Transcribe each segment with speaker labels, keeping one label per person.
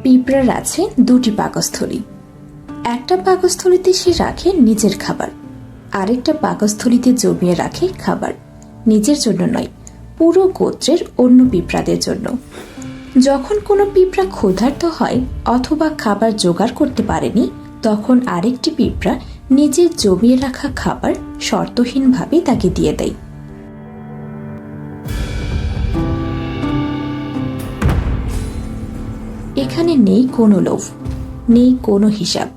Speaker 1: পিঁপড়ার আছে দুটি পাকস্থলী। একটা পাকস্থলীতে সে রাখে নিজের খাবার, আরেকটা পাকস্থলীতে জমিয়ে রাখে খাবার নিজের জন্য নয়, পুরো গোত্রের অন্য পিঁপড়াদের জন্য। যখন কোনো পিঁপড়া ক্ষুধার্ত হয় অথবা খাবার জোগাড় করতে পারেনি, তখন আরেকটি পিঁপড়া নিজের জমিয়ে রাখা খাবার শর্তহীনভাবে তাকে দিয়ে দেয়। এখানে নেই কোনো লোভ, নেই কোনো হিসাব,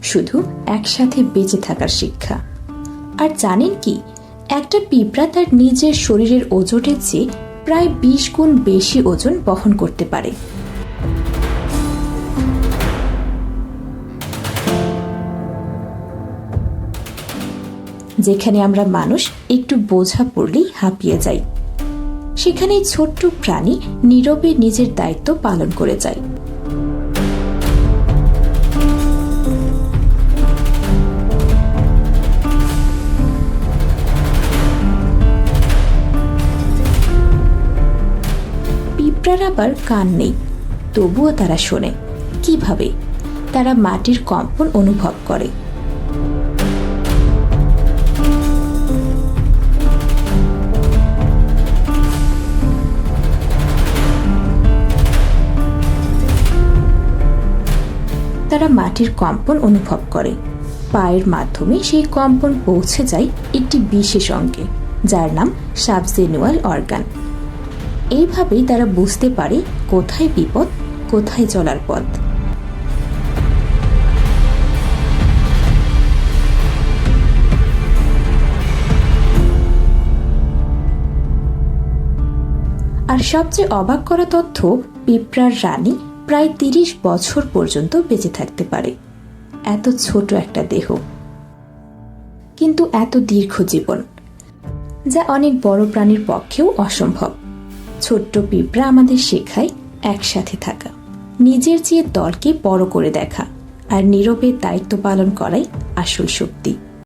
Speaker 1: শুধু একসাথে বেঁচে থাকার শিক্ষা। আর জানেন কি, একটা পিঁপড়া তার নিজের শরীরের ওজনের চেয়ে প্রায় 20 গুণ বেশি ওজন বহন করতে পারে। যেখানে আমরা মানুষ একটু বোঝা পড়লেই হাঁপিয়ে যাই, সেখানে ছোট্ট প্রাণী নীরবে নিজের দায়িত্ব পালন করে যায়। পিঁপড়ার আবার কান নেই, তবুও তারা শোনে। কিভাবে? তারা মাটির কম্পন অনুভব করে। তারা মাটির কম্পন অনুভব করে, পায়ের মাধ্যমে সেই কম্পন পৌঁছে যায় একটি বিশেষ অঙ্গে, যার নাম সাবজেনুয়াল অর্গান। এইভাবেই তারা বুঝতে পারে কোথায় বিপদ, কোথায় চলার পথ। আর সবচেয়ে অবাক করা তথ্য, পিঁপড়ার রানী প্রায় 30 বছর পর্যন্ত বেঁচে থাকতে পারে। এত ছোট একটা দেহ, কিন্তু এত দীর্ঘ জীবন, যা অনেক বড় প্রাণীর পক্ষেও অসম্ভব। ছোট্ট পিঁপড়া আমাদের শেখায় একসাথে থাকা, নিজের চেয়ে দলকে বড় করে দেখা, আর নীরবে দায়িত্ব পালন করাই আসল শক্তি।